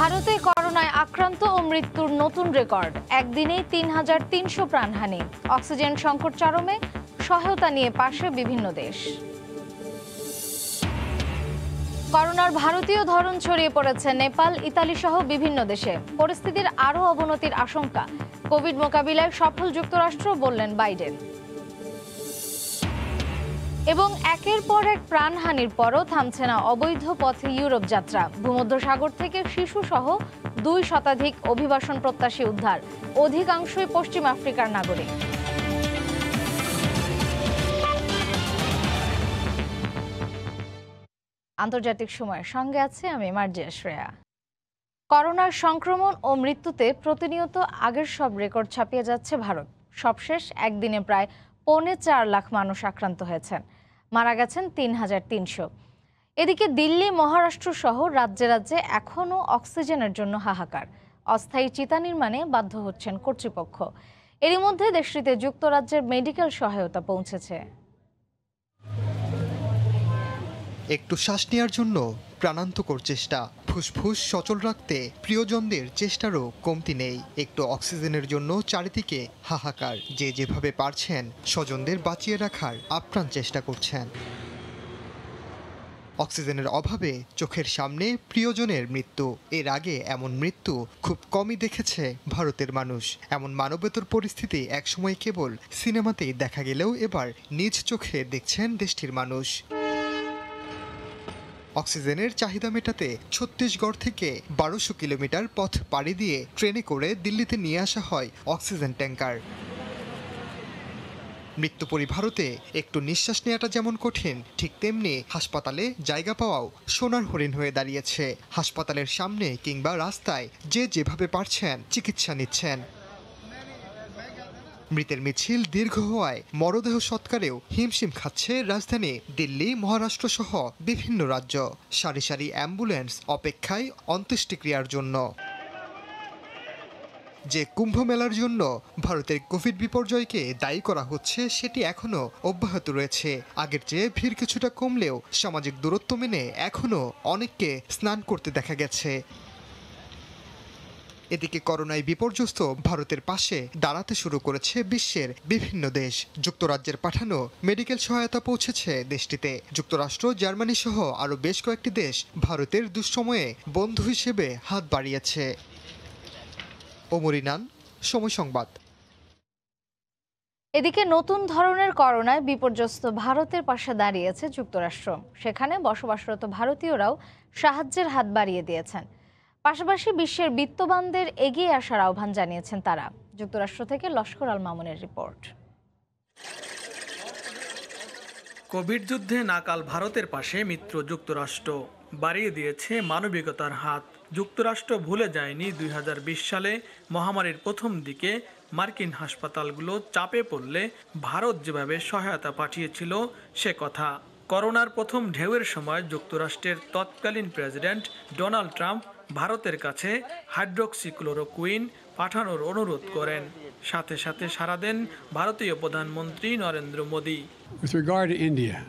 ভারতে করোনায় আক্রান্ত ও মৃত্যুর নতুন রেকর্ড, একদিনেই ৩,৩০০ প্রাণহানি। অক্সিজেন সংকট চরমে, সহায়তা নিয়ে পাশে বিভিন্ন দেশ। করোনার ভারতীয় ধরন ছড়িয়ে পড়েছে নেপাল, ইতালি সহ বিভিন্ন দেশে। পরিস্থিতির আরও অবনতির আশঙ্কা। কোভিড মোকাবিলায় সফল যুক্তরাষ্ট্র, বললেন বাইডেন। এবং একের পর এক প্রাণহানির পরও থামছে না অবৈধ পথে ইউরোপ যাত্রা। ভূমধ্যসাগর থেকে শিশু সহ ২ শতাধিক অভিবাসন প্রত্যাশী উদ্ধার, অধিকাংশই পশ্চিম আফ্রিকার নাগরিক। আন্তর্জাতিক সময়ের সঙ্গে আছে আমি মার্জিয়া শ্রেয়া। করোনার সংক্রমণ ও মৃত্যুতে প্রতিনিয়ত আগের সব রেকর্ড ছাপিয়ে যাচ্ছে ভারত। সবশেষ একদিনে প্রায় ৪.৫ লাখ মানুষ আক্রান্ত হয়েছেন, মারা গেছেন ৩,৩০০। এদিকে দিল্লি, মহারাষ্ট্র সহ রাজ্যে রাজ্যে এখনও অক্সিজেনের জন্য হাহাকার। অস্থায়ী চিতা নির্মাণে বাধ্য হচ্ছেন কর্তৃপক্ষ। এরই মধ্যে দেশটিতে যুক্তরাজ্যের মেডিকেল সহায়তা পৌঁছেছে। একটু শ্বাস নেওয়ার জন্য প্রাণান্তকর চেষ্টা, ফুসফুস সচল রাখতে প্রিয়জনদের চেষ্টারও কমতি নেই। একটু অক্সিজেনের জন্য চারিদিকে হাহাকার। যে যেভাবে পারছেন স্বজনদের বাঁচিয়ে রাখার আপ্রাণ চেষ্টা করছেন। অক্সিজেনের অভাবে চোখের সামনে প্রিয়জনের মৃত্যু। এর আগে এমন মৃত্যু খুব কমই দেখেছে ভারতের মানুষ। এমন মানবেতর পরিস্থিতি একসময় কেবল সিনেমাতেই দেখা গেলেও এবার নিজ চোখে দেখছেন দেশটির মানুষ। অক্সিজেনের চাহিদা মেটাতে ছত্তিশগড় থেকে ১২০০ কিলোমিটার পথ পাড়ি দিয়ে ট্রেনে করে দিল্লিতে নিয়ে আসা হয় অক্সিজেন ট্যাঙ্কার। মৃত্যুপরী ভারতে একটু নিঃশ্বাস নেওয়াটা যেমন কঠিন, ঠিক তেমনি হাসপাতালে জায়গা পাওয়াও সোনার হরিণ হয়ে দাঁড়িয়েছে। হাসপাতালের সামনে কিংবা রাস্তায় যে যেভাবে পারছেন চিকিৎসা নিচ্ছেন। মৃতের মিছিল দীর্ঘ হওয়ায় মরদেহ সৎকারেও হিমশিম খাচ্ছে রাজধানী দিল্লি, মহারাষ্ট্র সহ বিভিন্ন রাজ্য। সারি সারি অ্যাম্বুলেন্স অপেক্ষায় অন্ত্যেষ্টিক্রিয়ার জন্য। যে কুম্ভ মেলার জন্য ভারতের কোভিড বিপর্যয়কে দায়ী করা হচ্ছে, সেটি এখনও অব্যাহত রয়েছে। আগের চেয়ে ভিড় কিছুটা কমলেও সামাজিক দূরত্ব মেনে এখনও অনেককে স্নান করতে দেখা গেছে। এদিকে করোনায় বিপর্যস্ত ভারতের পাশে দাঁড়াতে শুরু করেছে বিশ্বের বিভিন্ন দেশ। যুক্তরাজ্যের পাঠানো মেডিকেল সহায়তা পৌঁছেছে দেশটিতে। যুক্তরাষ্ট্র, জার্মানি সহ আরও বেশ কয়েকটি দেশ ভারতের দুঃসময়ে বন্ধু হিসেবে হাত বাড়িয়েছে। ওমর ইনান, সময় সংবাদ। এদিকে নতুন ধরনের করোনায় বিপর্যস্ত ভারতের পাশে দাঁড়িয়েছে যুক্তরাষ্ট্র। সেখানে বসবাসরত ভারতীয়রাও সাহায্যের হাত বাড়িয়ে দিয়েছেন। পাশাপাশি বিশ্বের বিত্তবানদের এগিয়ে আসার আহ্বান জানিয়েছেন তারা। যুক্তরাষ্ট্র থেকে লস্কর আল মামুনের রিপোর্ট। কোভিড যুদ্ধে নাকাল ভারতের পাশে মিত্র যুক্তরাষ্ট্র বাড়িয়ে দিয়েছে মানবিকতার হাত। যুক্তরাষ্ট্র ভুলে যায়নি ২০২০ সালে মহামারীর প্রথম দিকে মার্কিন হাসপাতালগুলো চাপে পড়লে ভারত যেভাবে সহায়তা পাঠিয়েছিল সে কথা। করোনার প্রথম ঢেউয়ের সময় যুক্তরাষ্ট্রের তৎকালীন প্রেসিডেন্ট ডোনাল্ড ট্রাম্প ভারতের কাছে হাইড্রোক্সিক্লোরোকুইন পাঠানোর অনুরোধ করেন। সাথে সাথে সাড়া দেন ভারতীয় প্রধানমন্ত্রী নরেন্দ্র মোদী।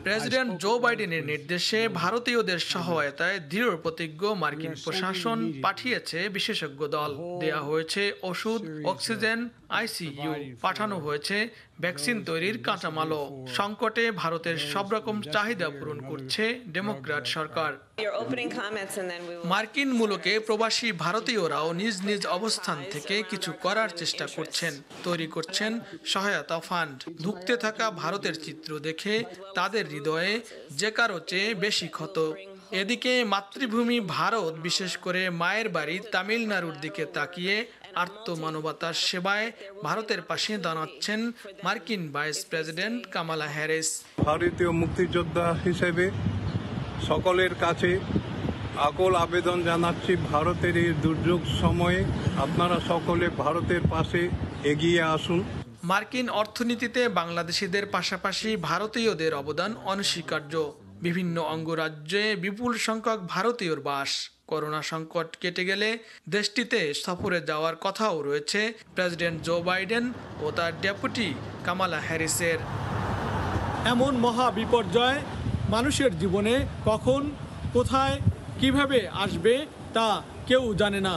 প্রেসিডেন্ট জো বাইডেনের নির্দেশে ভারতীয়দের সহায়তায় দৃঢ় প্রতিজ্ঞ মার্কিন প্রশাসন পাঠিয়েছে বিশেষজ্ঞ দল। দেয়া হয়েছে ওষুধ, অক্সিজেন, আইসিইউ, পাঠানো হয়েছে ভ্যাকসিন তৈরির কাঁচামালও। সংকটে ভারতের সব রকম চাহিদা পূরণ করছে ডেমোক্র্যাট সরকার। মার্কিন মূলকে প্রবাসী ভারতীয়রাও নিজ নিজ অবস্থান থেকে কিছু করার চেষ্টা করছেন, তৈরি করছেন সহায়তা ফান্ড। ধুঁকতে থাকা ভারতের চিত্র দেখে তাদের হৃদয়ে যে কারো চেয়ে বেশি ক্ষত। এদিকে মাতৃভূমি ভারত, বিশেষ করে মায়ের বাড়ি তামিলনাড়ুর দিকে তাকিয়ে আর্ত মানবতার সেবায় ভারতের পাশে দাঁড়াচ্ছেন মার্কিন ভাইস প্রেসিডেন্ট কামালা হ্যারিস। ভারতীয় মুক্তিযোদ্ধা হিসেবে সকলের কাছে আকুল আবেদন জানাচ্ছি, ভারতের এই দুর্যোগ সময়ে আপনারা সকলে ভারতের পাশে এগিয়ে আসুন। মার্কিন অর্থনীতিতে বাংলাদেশিদের পাশাপাশি ভারতীয়দের অবদান অনস্বীকার্য। বিভিন্ন অঙ্গরাজ্যে বিপুল সংখ্যক ভারতীয়র বাস। করোনা সংকট কেটে গেলে দেশটিতে সফরে যাওয়ার কথাও রয়েছে প্রেসিডেন্ট জো বাইডেন ও তার ডেপুটি কামালা হ্যারিসের। এমন মহা বিপর্যয় মানুষের জীবনে কখন, কোথায়, কিভাবে আসবে তা কেউ জানে না।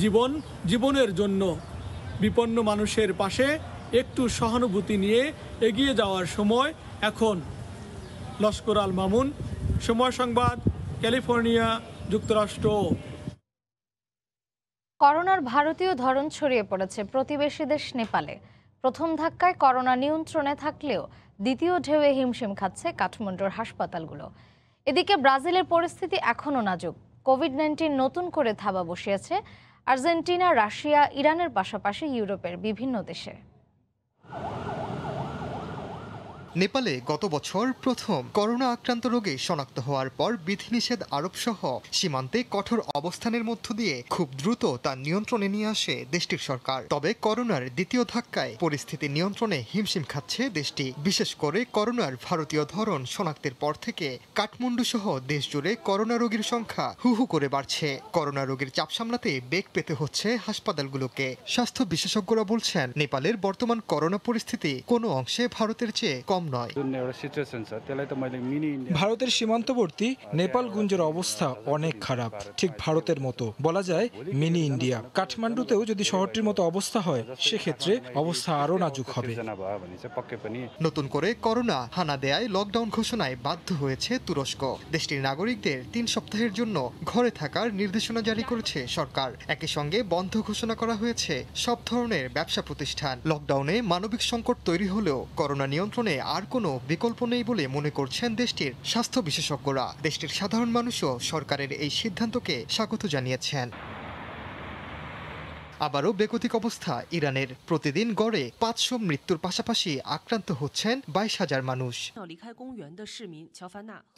জীবন জীবনের জন্য, বিপন্ন মানুষের পাশে একটু সহানুভূতি নিয়ে এগিয়ে যাওয়ার সময় এখন। লস্কর আল মামুন, সময় সংবাদ, ক্যালিফোর্নিয়া, যুক্তরাষ্ট্র। করোনার ভারতীয় ধরন ছড়িয়ে পড়েছে প্রতিবেশী দেশ নেপালে। প্রথম ধাক্কায় করোনা নিয়ন্ত্রণে থাকলেও দ্বিতীয় ঢেউয়ে হিমশিম খাচ্ছে কাঠমান্ডুর হাসপাতালগুলো। এদিকে ব্রাজিলের পরিস্থিতি এখনও নাজুক। কোভিড-19 নতুন করে থাবা বসিয়েছে আর্জেন্টিনা, রাশিয়া, ইরানের পাশাপাশি ইউরোপের বিভিন্ন দেশে। নেপালে গত বছর প্রথম করোনা আক্রান্ত রোগে শনাক্ত হওয়ার পর বিধিনিষেধ আরোপ সহ সীমান্তে কঠোর অবস্থানের মধ্য দিয়ে খুব দ্রুত তা নিয়ন্ত্রণে নিয়ে আসে দেশটির সরকার। তবে করোনার দ্বিতীয় ধাক্কায় পরিস্থিতি নিয়ন্ত্রণে হিমশিম খাচ্ছে দেশটি। বিশেষ করে করোনার ভারতীয় ধরন শনাক্তের পর থেকে কাঠমান্ডু সহ দেশ জুড়ে করোনা রোগীর সংখ্যা হু হু করে বাড়ছে। করোনা রোগীর চাপ সামলাতে বেগ পেতে হচ্ছে হাসপাতালগুলোকে। স্বাস্থ্য বিশেষজ্ঞরা বলছেন, নেপালের বর্তমান করোনা পরিস্থিতি কোনো অংশে ভারতের চেয়ে কম নয়। ভারতের সীমান্তবর্তী নেপালগঞ্জের অবস্থা অনেক খারাপ, ঠিক ভারতের মতো বলা যায় মিনি ইন্ডিয়া। কাঠমান্ডুতেও যদি শহরটির মতো অবস্থা হয়, সেক্ষেত্রে অবস্থা আরো নাজুক হবে। নতুন করে করোনা হানা দেয়ায় লকডাউন ঘোষণায় বাধ্য হয়েছে তুরস্ক। দেশটির নাগরিকদের 3 সপ্তাহের জন্য ঘরে থাকার নির্দেশনা জারি করেছে সরকার। একই সঙ্গে বন্ধ ঘোষণা করা হয়েছে সব ধরনের ব্যবসা প্রতিষ্ঠান। লকডাউনে মানবিক সংকট তৈরি হলেও করোনা নিয়ন্ত্রণে আর কোনো বিকল্প নেই বলে মনে করছেন দেশটির স্বাস্থ্য বিশেষজ্ঞরা। দেশটির সাধারণ মানুষও সরকারের এই সিদ্ধান্তকে স্বাগত জানিয়েছেন। আবারও বেগতিক অবস্থা ইরানের। প্রতিদিন গড়ে 500 মৃত্যুর পাশাপাশি আক্রান্ত হচ্ছেন 22,000 মানুষ।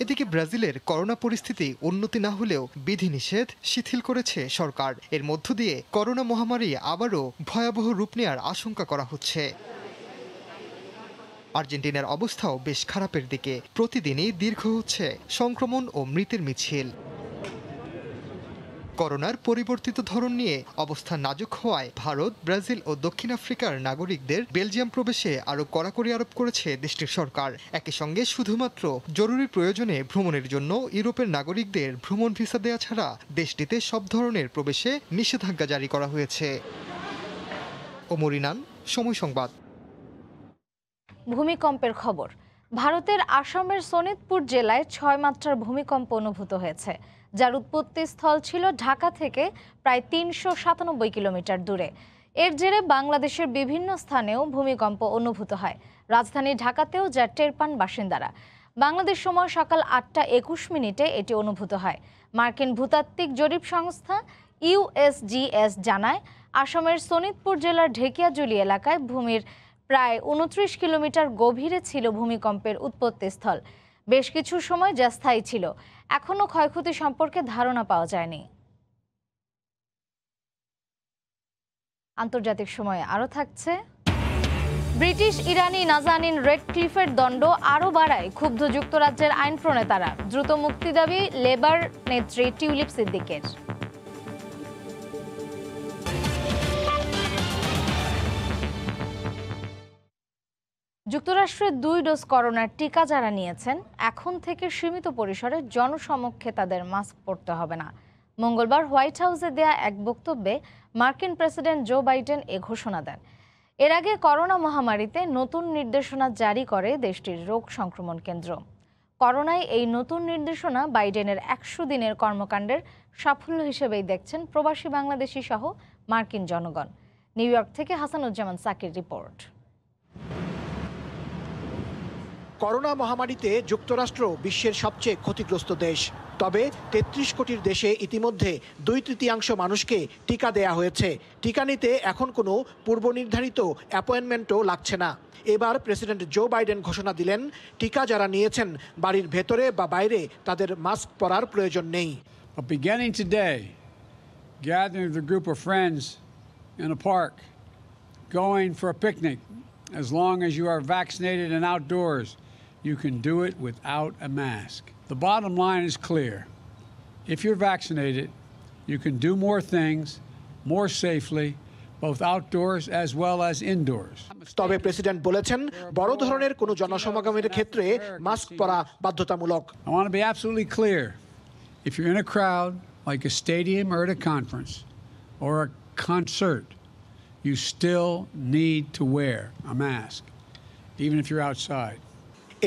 এদিকে ব্রাজিলের করোনা পরিস্থিতি উন্নতি না হলেও বিধিনিষেধ শিথিল করেছে সরকার। এর মধ্য দিয়ে করোনা মহামারী আবারও ভয়াবহ রূপ নেওয়ার আশঙ্কা করা হচ্ছে। আর্জেন্টিনার অবস্থাও বেশ খারাপের দিকে। প্রতিদিনই দীর্ঘ হচ্ছে সংক্রমণ ও মৃতের মিছিল। করোনার পরিবর্তিত ধরন নিয়ে অবস্থা নাজুক হওয়ায় ভারত, ব্রাজিল ও দক্ষিণ আফ্রিকার নাগরিকদের বেলজিয়াম প্রবেশে আরও কড়াকড়ি আরোপ করেছে দেশটির সরকার। একই সঙ্গে শুধুমাত্র জরুরি প্রয়োজনে ভ্রমণের জন্য ইউরোপের নাগরিকদের ভ্রমণ ভিসা দেয়া ছাড়া দেশটিতে সব ধরনের প্রবেশে নিষেধাজ্ঞা জারি করা হয়েছে। ওমর ইনান, সময় সংবাদ। ভূমিকম্পের খবর। ভারতের আসামের শোনিতপুর জেলায় 6 মাত্রার ভূমিকম্প অনুভূত হয়েছে, যার উৎপত্তি স্থল ছিল ঢাকা থেকে প্রায় 397 কিলোমিটার দূরে। এর জেরে বাংলাদেশের বিভিন্ন স্থানেও ভূমিকম্প অনুভূত হয়। রাজধানী ঢাকাতেও যা টের পান বাসিন্দারা। বাংলাদেশ সময় সকাল 8টা 21 এটি অনুভূত হয়। মার্কিন ভূতাত্ত্বিক জরিপ সংস্থা USGS জানায়, আসামের শোনিতপুর জেলার ঢেকিয়াজুলি এলাকায় ভূমির প্রায় 29 কিলোমিটার গভীরে ছিল ভূমিকম্পের উৎপত্তিস্থল। বেশ কিছু সময় যা স্থায়ী ছিল। এখনও ক্ষয়ক্ষতি সম্পর্কে ধারণা পাওয়া যায়নি। আন্তর্জাতিক সময়ে আরও থাকছে, ব্রিটিশ ইরানি নাজানিন রেডক্লিফের দণ্ড আরও বাড়ায় ক্ষুব্ধ যুক্তরাজ্যের আইন প্রণেতারা। দ্রুত মুক্তি দাবি লেবার নেত্রী টিউলিপ সিদ্দিকের। যুক্তরাষ্ট্রের 2 ডোজ করোনার টিকা যারা নিয়েছেন, এখন থেকে সীমিত পরিসরে জনসমক্ষে তাদের মাস্ক পরতে হবে না। মঙ্গলবার হোয়াইট হাউসে দেয়া এক বক্তব্যে মার্কিন প্রেসিডেন্ট জো বাইডেন এ ঘোষণা দেন। এর আগে করোনা মহামারীতে নতুন নির্দেশনা জারি করে দেশটির রোগ সংক্রমণ কেন্দ্র। করোনায় এই নতুন নির্দেশনা বাইডেনের 100 দিনের কর্মকাণ্ডের সাফল্য হিসেবেই দেখছেন প্রবাসী বাংলাদেশি সহ মার্কিন জনগণ। নিউ ইয়র্ক থেকে হাসানুজ্জামান সাকির রিপোর্ট। করোনা মহামারীতে যুক্তরাষ্ট্র বিশ্বের সবচেয়ে ক্ষতিগ্রস্ত দেশ। তবে 33 কোটির দেশে ইতিমধ্যে 2/3 মানুষকে টিকা দেয়া হয়েছে। টিকা নিতে এখন কোনো পূর্বনির্ধারিত অ্যাপয়েন্টমেন্টও লাগছে না। এবার প্রেসিডেন্ট জো বাইডেন ঘোষণা দিলেন, টিকা যারা নিয়েছেন বাড়ির ভেতরে বা বাইরে তাদের মাস্ক পরার প্রয়োজন নেই। Beginning today, gathering with a group of friends in a park, going for a picnic, as long as you are vaccinated and outdoors, you can do it without a mask. The bottom line is clear. If you're vaccinated, you can do more things more safely, both outdoors as well as indoors. তবে president বলেছেন, বড় ধরনের কোনো জনসমাগমের ক্ষেত্রে mask পরা বাধ্যতামূলক। I want to be absolutely clear. If you're in a crowd like a stadium or at a conference or a concert, you still need to wear a mask, even if you're outside.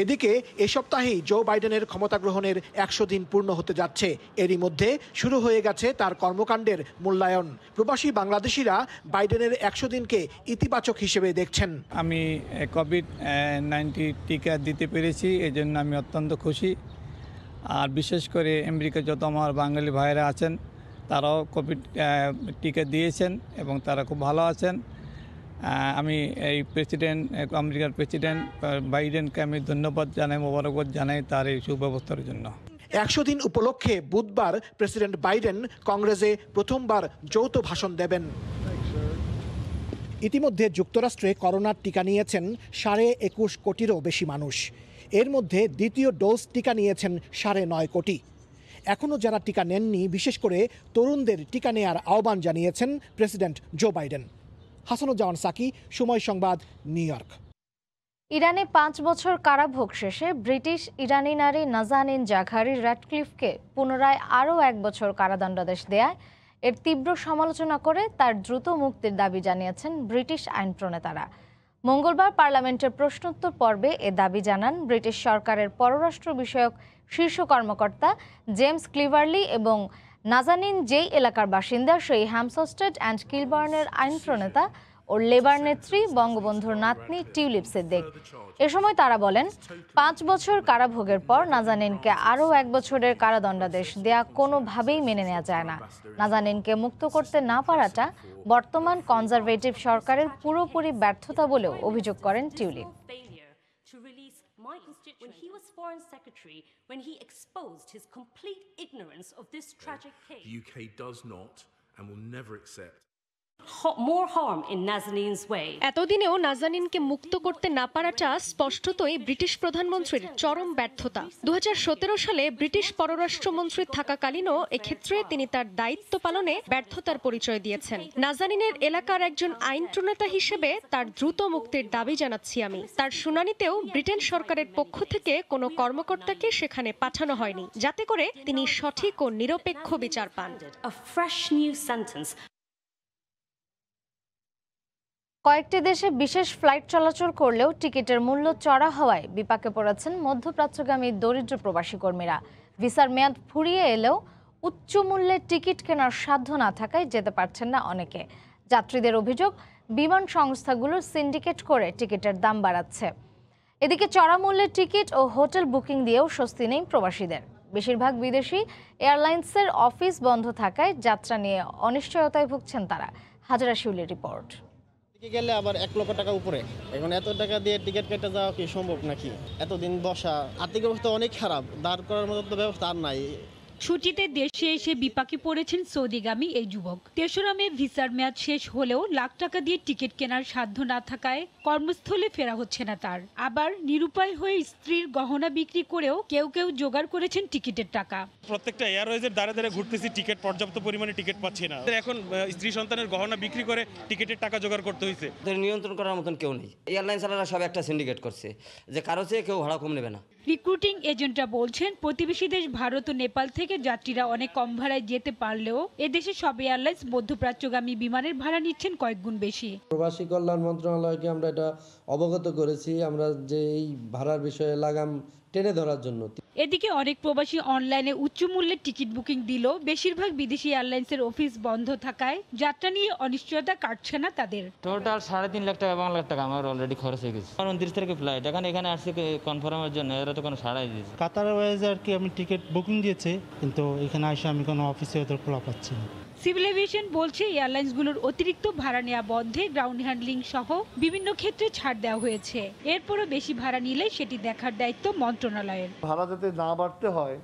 এদিকে এ সপ্তাহেই জো বাইডেনের ক্ষমতা গ্রহণের 100 দিন পূর্ণ হতে যাচ্ছে। এরই মধ্যে শুরু হয়ে গেছে তার কর্মকাণ্ডের মূল্যায়ন। প্রবাসী বাংলাদেশিরা বাইডেনের 100 দিনকে ইতিবাচক হিসেবে দেখছেন। আমি কোভিড-19 টিকা দিতে পেরেছি, এজন্য আমি অত্যন্ত খুশি। আর বিশেষ করে আমেরিকা যত আমার বাঙালি ভাইরা আছেন তারাও কোভিড টিকা দিয়েছেন এবং তারা খুব ভালো আছেন। আমি এই আমেরিকার প্রেসিডেন্ট বাইডেনকে আমি ধন্যবাদ জানাই, মোবারকবাদ জানাই তার এই সুব্যবস্থার জন্য। 100 দিন উপলক্ষে বুধবার প্রেসিডেন্ট বাইডেন কংগ্রেসে প্রথমবার যৌথ ভাষণ দেবেন। ইতিমধ্যে যুক্তরাষ্ট্রে করোনার টিকা নিয়েছেন 21.5 কোটিরও বেশি মানুষ। এর মধ্যে দ্বিতীয় ডোজ টিকা নিয়েছেন 9.5 কোটি। এখনও যারা টিকা নেননি, বিশেষ করে তরুণদের টিকা নেয়ার আহ্বান জানিয়েছেন president Joe Biden. Hasanuzzaman Saki, Somoy Sangbad, new York. ইরানে 5 বছর কারাভোগ শেষে ব্রিটিশ ইরানি নারী নাজানিন জাঘারি র্যাডক্লিফকে পুনরায় আরও 1 বছর কারাদণ্ডাদেশ দেয় এর তীব্র সমালোচনা করে তার দ্রুত মুক্তির দাবি জানিয়েছেন ব্রিটিশ আইন প্রণেতারা। মঙ্গলবার পার্লামেন্টের প্রশ্নোত্তর পর্বে এ দাবি জানান ব্রিটিশ সরকারের পররাষ্ট্র বিষয়ক শীর্ষ কর্মকর্তা জেমস ক্লিভারলি এবং নাজানিন যেই এলাকার বাসিন্দা সেই হ্যামসস্টেড অ্যান্ড কিলবার্নের আইন প্রণেতা ও লেবার নেত্রী বঙ্গবন্ধুর নাতনি টিউলিপ সিদ্দিক। এ সময় তারা বলেন, 5 বছর কারাভোগের পর নাজানিনকে আরও 1 বছরের কারাদণ্ডাদেশ দেয়া কোনোভাবেই মেনে নেওয়া যায় না। নাজানিনকে মুক্ত করতে না পারাটা বর্তমান কনজারভেটিভ সরকারের পুরোপুরি ব্যর্থতা বলেও অভিযোগ করেন tulip. My constituent when he was foreign secretary, when he exposed his complete ignorance of this tragic case. The UK does not and will never accept more harm in Nazanin's way. এতদিনেও নাজানিনকে মুক্ত করতে না পারাটা স্পষ্টতই British প্রধানমন্ত্রীর চরম ব্যর্থতা। 2017 সালে British পররাষ্ট্রমন্ত্রী থাকাকালীনও এক্ষেত্রে তিনি তার দায়িত্ব পালনে ব্যর্থতার পরিচয় দিয়েছেন। নাজানিনের এলাকার একজন আইন প্রণেতা হিসেবে তার দ্রুত মুক্তির দাবি জানাচ্ছি আমি। তার শুনানিতেও ব্রিটেন সরকারের পক্ষ থেকে কোনো কর্মকর্তাকে সেখানে পাঠানো হয়নি, যাতে করে তিনি সঠিক ও নিরপেক্ষ বিচার পান। A fresh new sentence. কয়েকটি দেশে বিশেষ ফ্লাইট চলাচল করলেও টিকিটের মূল্য চড়া হওয়ায় বিপাকে পড়েছেন মধ্যপ্রাচ্যগামী দরিদ্র প্রবাসী কর্মীরা। ভিসার মেয়াদ ফুরিয়ে এলেও উচ্চ মূল্যের টিকিট কেনার সাধ্য না থাকায় যেতে পারছেন না অনেকে। যাত্রীদের অভিযোগ, বিমান সংস্থাগুলোর সিন্ডিকেট করে টিকিটের দাম বাড়াচ্ছে। এদিকে চড়া মূল্যের টিকিট ও হোটেল বুকিং দিয়েও স্বস্তি নেই প্রবাসীদের। বেশিরভাগ বিদেশি এয়ারলাইন্সের অফিস বন্ধ থাকায় যাত্রা নিয়ে অনিশ্চয়তায় ভুগছেন তারা। হাজরা শিউলির রিপোর্ট। গেলে আবার 1 লক্ষ টাকা উপরে, এখন এত টাকা দিয়ে টিকিট কেটে যাওয়া কি সম্ভব নাকি? এতদিন বসা, আর্থিক অবস্থা অনেক খারাপ, দাঁড় করার মতো তো ব্যবস্থা আর নাই। ছুটিতে দেশে এসে বিপাকে পড়েছেন সৌদিগামী এই যুবক। 3রা মে ভিসার মেয়াদ শেষ হলেও লাখ টাকা দিয়ে টিকিট কেনার সাধ্য না থাকায় কর্মস্থলে ফেরা হচ্ছে না তার। আবার নিরুপায় হয়ে স্ত্রীর গহনা বিক্রি করেও কেউ কেউ জোগাড় করেছেন টিকিটের টাকা। প্রত্যেকটা এয়ারওয়েজের দ্বারে দ্বারে ঘুরতেছি, টিকিট পর্যাপ্ত পরিমাণে টিকিট পাচ্ছি না। এখন স্ত্রী সন্তানের গহনা বিক্রি করে টিকিটের টাকা জোগাড় করতে হয়েছে। নিয়ন্ত্রণ করার মতন কেউ নেই। এয়ারলাইন চালারা সব একটা সিন্ডিকেট করছে যে কারো চেয়ে কেউ ভাড়া কম নেবে না। রিক্রুটিং এজেন্টরা বলছেন, প্রতিবেশী দেশ ভারত ও নেপাল থেকে যাত্রীরা অনেক কম ভাড়ায় যেতে পারলেও এদেশে সব এয়ারলাইন্স মধ্যপ্রাচ্যগামী বিমানের ভাড়া নিচ্ছেন কয়েক গুণ বেশি। প্রবাসী কল্যাণ মন্ত্রণালয়কে আমরা এটা অবগত করেছি, আমরা যে এই ভাড়ার বিষয়ে লাগাম টেনে ধরার জন্য। এদিকে অনেক প্রবাসী অনলাইনে উচ্চ মূল্যের টিকিট বুকিং দিলেও বেশিরভাগ বিদেশি এয়ারলাইন্সের অফিস বন্ধ থাকায় যাত্রা নিয়ে অনিশ্চয়তা কাটছে না তাদের। টোটাল 3.5 লাখ টাকা 1 লাখ টাকা আমার অলরেডি খরচ হয়ে গেছে। 29 তারিখে ফ্লাইট, এখানে আসছে কনফার্মের জন্য, এরা তো কোনো সাড়াই দিয়েছে। কাতার এয়ারওয়েজ আর কি আমি টিকিট বুকিং দিয়েছে, কিন্তু এখানে এসে আমি কোনো অফিসে ওদের খোলা পাচ্ছি না। সিভিল এভিয়েশন বলছে এয়ারলাইন্সগুলোর অতিরিক্ত ভাড়া নেওয়া বন্ধে গ্রাউন্ড হ্যান্ডলিং সহ বিভিন্ন ক্ষেত্রে ছাড় দেওয়া হয়েছে। এরপরও বেশি ভাড়া নিলে সেটি দেখার দায়িত্ব মন্ত্রণালয়ের। ভাড়া যাতে না বাড়তে হয়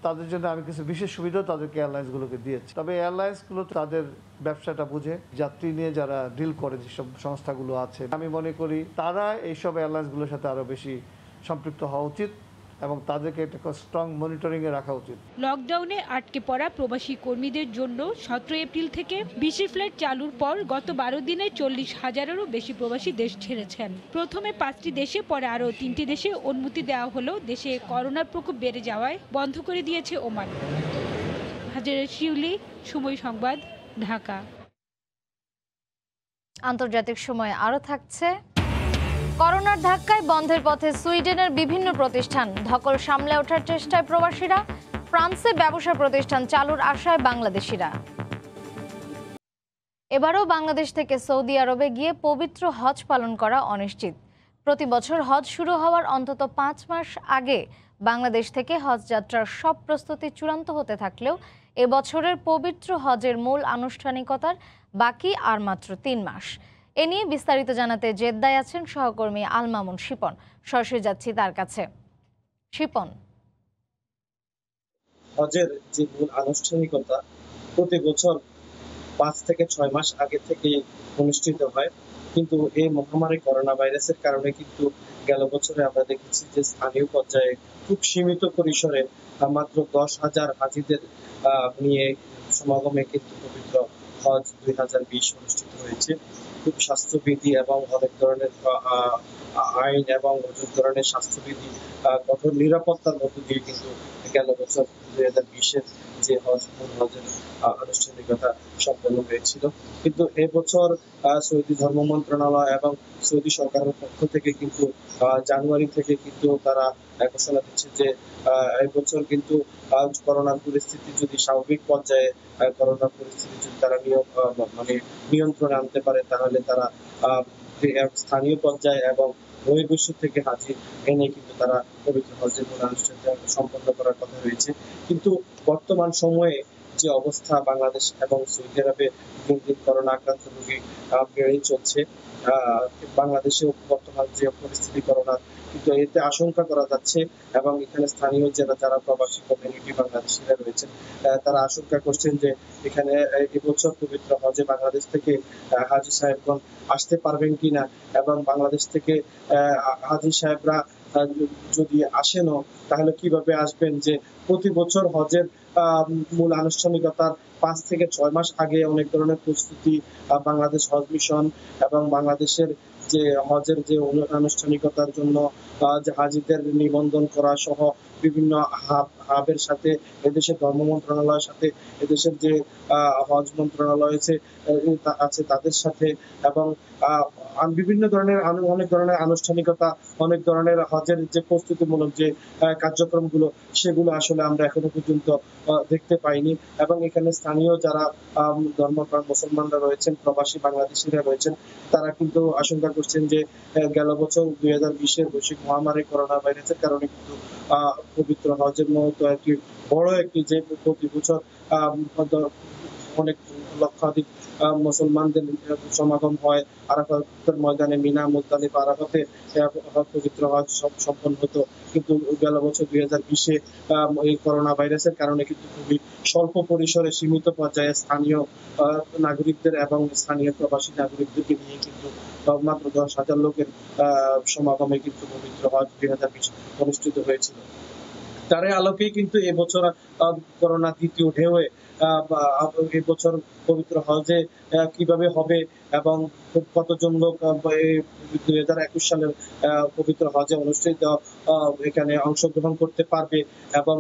তাদের জন্য আমি কিছু বিশেষ সুবিধা তাদেরকে এয়ারলাইন্সগুলোকে দিয়েছি। তবে এয়ারলাইন্সগুলো তাদের ব্যবসাটা বুঝে, যাত্রী নিয়ে যারা ডিল করে যেসব সংস্থাগুলো আছে, আমি মনে করি তারা এইসব এয়ারলাইন্সগুলোর সাথে আরও বেশি সম্পৃক্ত হওয়া উচিত এবং তাদেরকে একটা স্ট্রং মনিটরিংয়ে রাখা উচিত। লকডাউনে আটকে পড়া প্রবাসী কর্মীদের জন্য 17 এপ্রিল থেকে বিশেষ ফ্লাইট চালুর পর গত 12 দিনে 40,000-এরও বেশি প্রবাসী দেশ ছেড়েছেন। প্রথমে 5টি দেশে, পরে আরও 3টি দেশে অনুমতি দেওয়া হলেও দেশে করোনার প্রকোপ বেড়ে যাওয়ায় বন্ধ করে দিয়েছে ওমান। হাজারা শিউলি, সময় সংবাদ, ঢাকা। আন্তর্জাতিক সময় আরও থাকছে। করোনার ধাক্কায় বন্ধের পথে সুইডেনের বিভিন্ন প্রতিষ্ঠান, ধকল সামলে ওঠার চেষ্টায় প্রবাসীরা। ফ্রান্সে ব্যবসা প্রতিষ্ঠান চালুর আশায় বাংলাদেশিরা। এবারও বাংলাদেশ থেকে সৌদি আরবে গিয়ে পবিত্র হজ পালন করা অনিশ্চিত। প্রতি বছর হজ শুরু হওয়ার অন্তত 5 মাস আগে বাংলাদেশ থেকে হজ যাত্রার সব প্রস্তুতি চূড়ান্ত হতে থাকলেও এবছরের পবিত্র হজের মূল আনুষ্ঠানিকতার বাকি আর মাত্র 3 মাস। এ নিয়ে বিস্তারিত জানাতে জেদ্দায় আছেন সহকর্মী আল মামুন শিপন। সরাসরি যাচ্ছি তার কাছে। শিপন, হজের যে মূল আনুষ্ঠানিকতা প্রতি বছর 5 থেকে 6 মাস আগে থেকে অনুষ্ঠিত হয়, কিন্তু এই মহামারী করোনা ভাইরাসের কারণে কিন্তু গেল বছরে আমরা দেখেছি যে স্থানীয় পর্যায়ে খুব সীমিত পরিসরে মাত্র 10,000 হাজিদের নিয়ে সমাগমে কিন্তু পবিত্র হজ 2020 অনুষ্ঠিত হয়েছে। খুব স্বাস্থ্যবিধি এবং অনেক ধরনের আইন এবং অনেক ধরনের স্বাস্থ্যবিধি, কঠোর নিরাপত্তার মধ্য দিয়ে কিন্তু গেল বছর 2020-এর যে হজের আনুষ্ঠানিকতা সম্পন্ন হয়েছিল। কিন্তু এবছর সৌদি ধর্ম মন্ত্রণালয় এবং সৌদি সরকারের পক্ষ থেকে কিন্তু জানুয়ারি থেকে কিন্তু তারা ঘোষণা দিচ্ছে যে এবছর কিন্তু করোনার পরিস্থিতি যদি স্বাভাবিক পর্যায়ে করোনার পরিস্থিতি যদি তারা নিয়ন্ত্রণে আনতে পারে, তাহলে তারা স্থানীয় পর্যায়ে এবং বহির্বিশ্ব থেকে হাজির এনে কিন্তু তারা পবিত্র হজের মূল আনুষ্ঠানিক সম্পন্ন করার কথা রয়েছে। কিন্তু বর্তমান সময়ে যে অবস্থা বাংলাদেশ এবং সৌদি আরবে দিন দিন করোনা আক্রান্ত রোগী বেড়েই চলছে, বাংলাদেশেও বর্তমান যে পরিস্থিতি করোনার, কিন্তু এতে আশঙ্কা করা যাচ্ছে এবং এখানে স্থানীয় যারা প্রবাসী কমিউনিটি বাংলাদেশিরা রয়েছেন তারা আশঙ্কা করছেন যে এখানে এবছর পবিত্র হজে বাংলাদেশ থেকে হাজী সাহেবগণ আসতে পারবেন কিনা, এবং বাংলাদেশ থেকে হাজী সাহেবরা যদি আসেনও তাহলে কিভাবে আসবেন, যে প্রতি বছর হজের মূল আনুষ্ঠানিকতার 5 থেকে 6 মাস আগে অনেক ধরনের প্রস্তুতি বাংলাদেশ হজ মিশন এবং বাংলাদেশের যে হজের যে আনুষ্ঠানিকতার জন্য যে হাজিদের নিবন্ধন করা সহ বিভিন্ন হাবের সাথে এদেশের ধর্ম মন্ত্রণালয়ের সাথে এদেশের যে হজ মন্ত্রণালয় আছে তাদের সাথে, এবং বিভিন্ন ধরনের অনেক ধরনের আনুষ্ঠানিকতা, অনেক ধরনের হজের যে প্রস্তুতিমূলক যে কার্যক্রমগুলো, সেগুলো আসলে আমরা এখনো পর্যন্ত দেখতে পাইনি। এবং এখানে স্থানীয় যারা ধর্মপ্রাণ মুসলমানরা রয়েছেন, প্রবাসী বাংলাদেশিরা রয়েছেন, তারা কিন্তু আশঙ্কা করছেন যে গেল বছর 2020-এর বৈশ্বিক মহামারী করোনা ভাইরাসের কারণে কিন্তু পবিত্র হজের মতো একটি বড় একটি যে প্রতি বছর অনেক লক্ষাধিক মুসলমানদের সমাগম হয় আরাফাতের ময়দানে, মিনা, মুজদালিফা, আরাফাতে পবিত্র হজ সম্পন্ন হতো, কিন্তু গেল বছর 2020-এ এই করোনা ভাইরাসের কারণে কিন্তু খুবই স্বল্প পরিসরে সীমিত পর্যায়ে স্থানীয় নাগরিকদের এবং স্থানীয় প্রবাসী নাগরিকদেরকে নিয়ে কিন্তু মাত্র 10,000 লোকের সমাগমে কিন্তু পবিত্র হজ 2020 অনুষ্ঠিত হয়েছিল। তার আলোকেই কিন্তু এবছর করোনা দ্বিতীয় ঢেউয়ে এবছর পবিত্র হজে কিভাবে হবে এবং কতজন লোক 2021 সালের পবিত্র হজে অনুষ্ঠিত এখানে অংশগ্রহণ করতে পারবে। এবং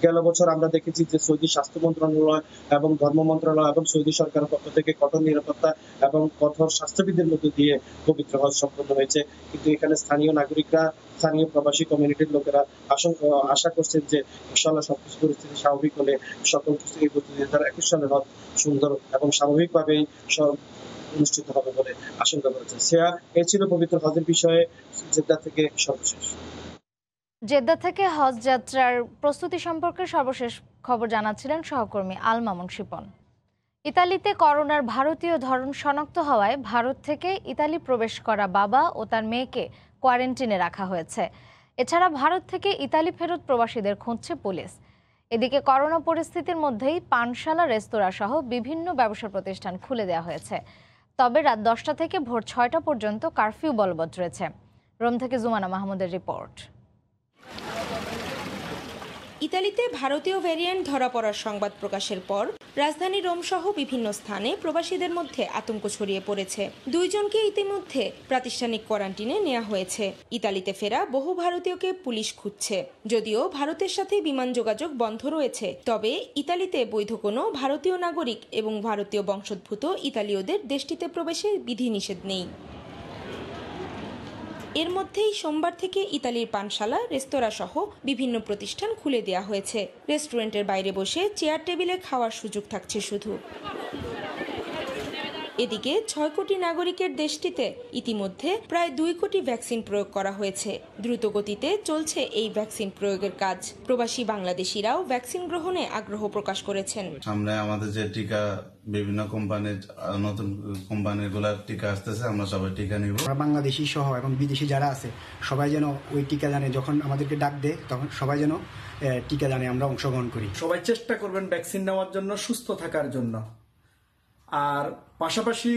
গেল বছর আমরা দেখেছি যে সৌদি স্বাস্থ্য মন্ত্রণালয় এবং ধর্ম মন্ত্রণালয় এবং সৌদি সরকারের পক্ষ থেকে কঠোর নিরাপত্তা এবং কঠোর স্বাস্থ্যবিধির মধ্যে দিয়ে পবিত্র হজ সম্পন্ন হয়েছে, কিন্তু এখানে স্থানীয় নাগরিকরা, স্থানীয় প্রবাসী কমিউনিটির লোকেরা আশা করছেন যে ইনশাআল্লাহ সবকিছু পরিস্থিতি স্বাভাবিক হলে সকল কিছু এই 2021 সালের হজ সুন্দর এবং স্বাভাবিকভাবেই অনুষ্ঠিত হবে বলে আশঙ্কা করেছেন। এই ছিল পবিত্র হজের বিষয়ে জেদ্দা থেকে সর্বশেষ। জেদ্দা থেকে হজ যাত্রার প্রস্তুতি সম্পর্কে সর্বশেষ খবর জানাচ্ছিলেন সহকর্মী আল মামুন শিপন। ইতালিতে করোনার ভারতীয় ধরন শনাক্ত হওয়ায় ভারত থেকে ইতালি প্রবেশ করা বাবা ও তার মেয়েকে কোয়ারেন্টিনে রাখা হয়েছে। এছাড়া ভারত থেকে ইতালি ফেরত প্রবাসীদের খুঁজছে পুলিশ। এদিকে করোনা পরিস্থিতির মধ্যেই পানশালা, রেস্তোরাঁ সহ বিভিন্ন ব্যবসা প্রতিষ্ঠান খুলে দেওয়া হয়েছে। তবে রাত 10টা থেকে ভোর 6টা পর্যন্ত কারফিউ বলবৎ রয়েছে। রোম থেকে জুমানা মাহমুদের রিপোর্ট। ইতালিতে ভারতীয় ভ্যারিয়েন্ট ধরা পড়ার সংবাদ প্রকাশের পর রাজধানী রোম সহ বিভিন্ন স্থানে প্রবাসীদের মধ্যে আতঙ্ক ছড়িয়ে পড়েছে। 2 জনকে ইতিমধ্যে প্রাতিষ্ঠানিক কোয়ারেন্টিনে নেওয়া হয়েছে। ইতালিতে ফেরা বহু ভারতীয়কে পুলিশ খুঁজছে। যদিও ভারতের সাথে বিমান যোগাযোগ বন্ধ রয়েছে, তবে ইতালিতে বৈধ কোনো ভারতীয় নাগরিক এবং ভারতীয় বংশোদ্ভূত ইতালীয়দের দেশটিতে প্রবেশে বিধিনিষেধ নেই। এর মধ্যেই সোমবার থেকে ইতালির পানশালা, রেস্তোরাঁ সহ বিভিন্ন প্রতিষ্ঠান খুলে দেওয়া হয়েছে। রেস্টুরেন্টের বাইরে বসে চেয়ার টেবিলে খাওয়ার সুযোগ থাকছে শুধু। এদিকে 6 কোটি নাগরিকের দেশটিতে ইতিমধ্যে প্রায় 2 কোটি ভ্যাকসিন প্রয়োগ করা হয়েছে। দ্রুত গতিতে চলছে এই ভ্যাকসিন প্রয়োগের কাজ। প্রবাসী বাংলাদেশিরাও ভ্যাকসিন গ্রহণে আগ্রহ প্রকাশ করেছেন। সামনে আমাদের যে টিকা বিভিন্ন কোম্পানির নতুন কোম্পানিগুলোর টিকা আসতেছে, আমরা সবাই টিকা নিব। বাংলাদেশি সহ এবং বিদেশি যারা আছে সবাই যেন ওই টিকা জানে, যখন আমাদেরকে ডাক দেয় তখন সবাই যেন টিকা জানে আমরা অংশগ্রহণ করি। সবাই চেষ্টা করবেন ভ্যাকসিন নেওয়ার জন্য, সুস্থ থাকার জন্য, আর পাশাপাশি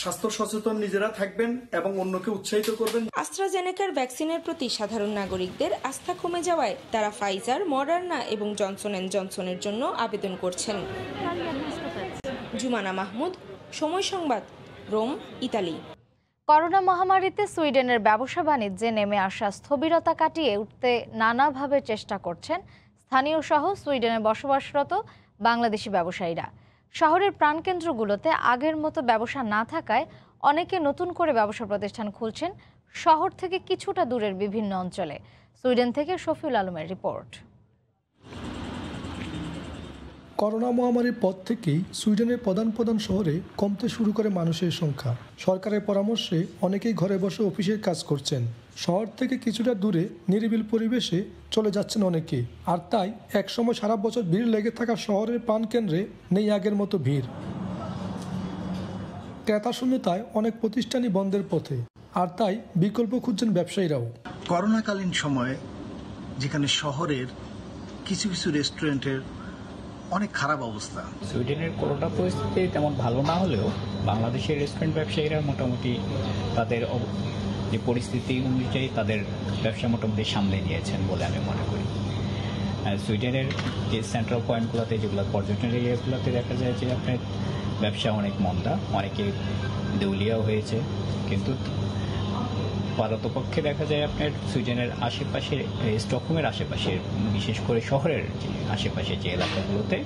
স্বাস্থ্য সচেতন নিজেরা থাকবেন এবং অন্যকে উৎসাহিত করবেন। অ্যাস্ট্রাজেনেকার ভ্যাকসিনের প্রতি সাধারণ নাগরিকদের আস্থা কমে যাওয়ায় তারা ফাইজার, মডার্না এবং জনসন অ্যান্ড জনসনের জন্য আবেদন করছেন। জুমানা মাহমুদ, সময় সংবাদ, রোম, ইতালি। করোনা মহামারীতে সুইডেনের ব্যবসা বাণিজ্যে নেমে আসা স্থবিরতা কাটিয়ে উঠতে নানাভাবে চেষ্টা করছেন স্থানীয় সহ সুইডেনে বসবাসরত বাংলাদেশি ব্যবসায়ীরা। শহরের প্রাণকেন্দ্রগুলোতে আগের মতো ব্যবসা না থাকায় অনেকে নতুন করে ব্যবসা প্রতিষ্ঠান খুলছেন শহর থেকে কিছুটা দূরের বিভিন্ন অঞ্চলে। সুইডেন থেকে শফিউল আলমের রিপোর্ট। করোনা মহামারীর পর থেকেই সুইডেনের প্রধান শহরে কমতে শুরু করে মানুষের সংখ্যা। সরকারের পরামর্শে অনেকেই ঘরে বসে অফিসের কাজ করছেন। শহর থেকে কিছুটা দূরে নিরিবিল পরিবেশে চলে যাচ্ছেন অনেকে। আর তাই একসময় সারা বছর ভিড় লেগে থাকা শহরের প্রাণকেন্দ্রে নেই আগের মতো ভিড়। ক্রেতা শূন্যতায় অনেক প্রতিষ্ঠানই বন্ধের পথে, আর তাই বিকল্প খুঁজছেন ব্যবসায়ীরাও। করোনাকালীন সময়ে যেখানে শহরের কিছু কিছু রেস্টুরেন্টের অনেক খারাপ অবস্থা। সুইডেনের করোনা পরিস্থিতি তেমন ভালো না হলেও বাংলাদেশের রেস্টুরেন্ট ব্যবসায়ীরা মোটামুটি তাদের যে পরিস্থিতি অনুযায়ী তাদের ব্যবসা মোটামুটি সামলে নিয়েছেন বলে আমি মনে করি। সুইডেনের যে সেন্ট্রাল পয়েন্টগুলোতে, যেগুলো পর্যটন এরিয়াগুলোতে দেখা যায় যে আপনার ব্যবসা অনেক মন্দা, অনেকে দেউলিয়াও হয়েছে। কিন্তু পারতপক্ষে দেখা যায় আপনার সুইডেনের আশেপাশে, স্টকহোমের আশেপাশে, বিশেষ করে শহরের যে আশেপাশে যে এলাকাগুলোতে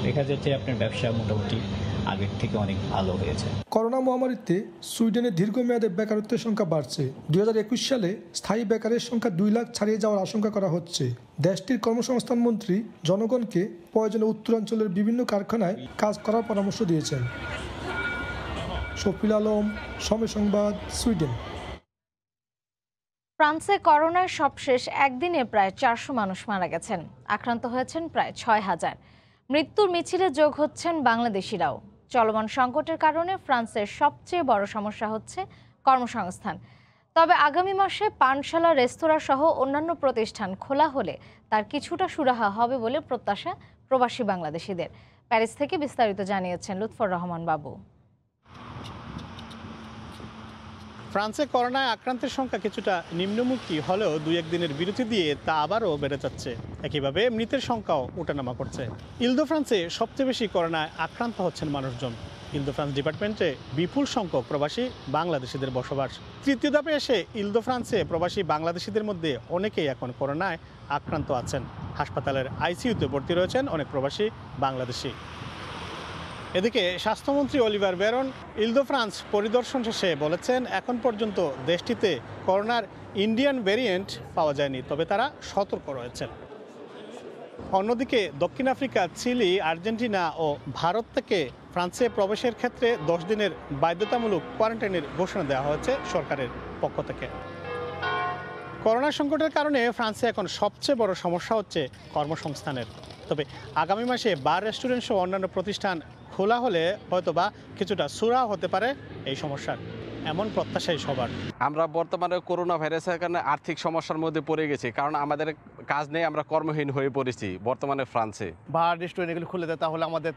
দেখা যাচ্ছে আপনার ব্যবসা মোটামুটি আগের থেকে অনেক ভালো হয়েছে। করোনা মহামারীতে সুইডেনে দীর্ঘমেয়াদে বেকারত্বের সংখ্যা বাড়ছে। 2021 সালে স্থায়ী বেকারের সংখ্যা 2 লাখ ছাড়িয়ে যাওয়ার আশঙ্কা করা হচ্ছে। দেশটির কর্মসংস্থান মন্ত্রী জনগণকে প্রয়োজনে উত্তরাঞ্চলের বিভিন্ন কারখানায় কাজ করার পরামর্শ দিয়েছেন। শফিউল আলম, সময় সংবাদ, সুইডেন। ফ্রান্সে করোনার সবশেষ একদিনে প্রায় 400 মানুষ মারা গেছেন, আক্রান্ত হয়েছেন প্রায় 6000। মৃত্যুর মিছিলে যোগ হচ্ছেন বাংলাদেশিরাও। চলমান সংকটের কারণে ফ্রান্সের সবচেয়ে বড় সমস্যা হচ্ছে কর্মসংস্থান। তবে আগামী মাসে পানশালা, রেস্তোরাঁ সহ অন্যান্য প্রতিষ্ঠান খোলা হলে তার কিছুটা সুরাহা হবে বলে প্রত্যাশা প্রবাসী বাংলাদেশিদের। প্যারিস থেকে বিস্তারিত জানিয়েছেন লুৎফর রহমান বাবু। ফ্রান্সে করোনায় আক্রান্তের সংখ্যা কিছুটা নিম্নমুখী হলেও 2-1 দিনের বিরতি দিয়ে তা আবারও বেড়ে যাচ্ছে। একইভাবে মৃতের সংখ্যাও ওঠানামা করছে। ইল-দ্য-ফ্রান্সে সবচেয়ে বেশি করোনায় আক্রান্ত হচ্ছেন মানুষজন। ইল-দ্য-ফ্রান্স ডিপার্টমেন্টে বিপুল সংখ্যক প্রবাসী বাংলাদেশিদের বসবাস। তৃতীয় ধাপে এসে ইল-দ্য-ফ্রান্সে প্রবাসী বাংলাদেশিদের মধ্যে অনেকেই এখন করোনায় আক্রান্ত আছেন। হাসপাতালের আইসিইউতে ভর্তি রয়েছেন অনেক প্রবাসী বাংলাদেশি। এদিকে স্বাস্থ্যমন্ত্রী অলিভার বেরন ইল-দ্য-ফ্রান্স পরিদর্শন শেষে বলেছেন, এখন পর্যন্ত দেশটিতে করোনার ইন্ডিয়ান ভ্যারিয়েন্ট পাওয়া যায়নি, তবে তারা সতর্ক রয়েছেন। অন্যদিকে দক্ষিণ আফ্রিকা, চিলি, আর্জেন্টিনা ও ভারত থেকে ফ্রান্সে প্রবেশের ক্ষেত্রে 10 দিনের বাধ্যতামূলক কোয়ারেন্টাইনের ঘোষণা দেওয়া হয়েছে সরকারের পক্ষ থেকে। করোনা সংকটের কারণে ফ্রান্সে এখন সবচেয়ে বড় সমস্যা হচ্ছে কর্মসংস্থানের। তবে আগামী মাসে বার, রেস্টুরেন্ট সহ অন্যান্য প্রতিষ্ঠান খোলা হলে হয়তোবা কিছুটা সুরাহা হতে পারে এই সমস্যার, এমন প্রত্যাশাই সবার। আমরা বর্তমানে করোনা ভাইরাসের কারণে আর্থিক সমস্যার মধ্যে পড়ে গেছি, কারণ আমাদের কাজ নেই, আমরা কর্মহীন হয়ে পড়েছি বর্তমানে ফ্রান্সে। বার, রেস্টুরেন্ট এগুলো খুলে দেয়, তাহলে আমাদের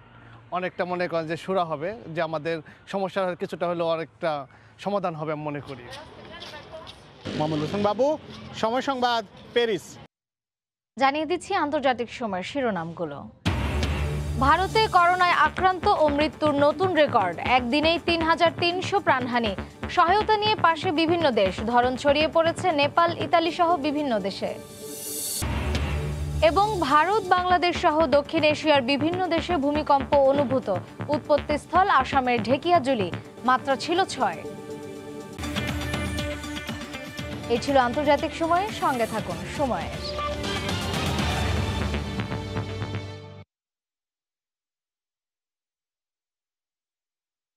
অনেকটা মনে করেন যে সুরা হবে, যে আমাদের সমস্যার কিছুটা হলেও অনেকটা সমাধান হবে আমি মনে করি। মোহাম্মদ হোসেন বাবু, সময় সংবাদ, প্যারিস। জানিয়ে দিচ্ছি আন্তর্জাতিক সময়ের শিরোনামগুলো। ভারতে করোনায় আক্রান্ত ও মৃত্যুর নতুন রেকর্ড, একদিনেই ৩৩০০ প্রাণহানি। সহায়তা নিয়ে পাশে বিভিন্ন দেশ, ধরন ছড়িয়ে পড়েছে নেপাল, ইতালি সহ বিভিন্ন দেশে। এবং ভারত, বাংলাদেশ সহ দক্ষিণ এশিয়ার বিভিন্ন দেশে ভূমিকম্প অনুভূত। উৎপত্তিস্থল আসামের ঢেকিয়াজুলি, মাত্রা ছিল ৬। এই ছিল আন্তর্জাতিক সময়ের সঙ্গে থাকুন সময়ের।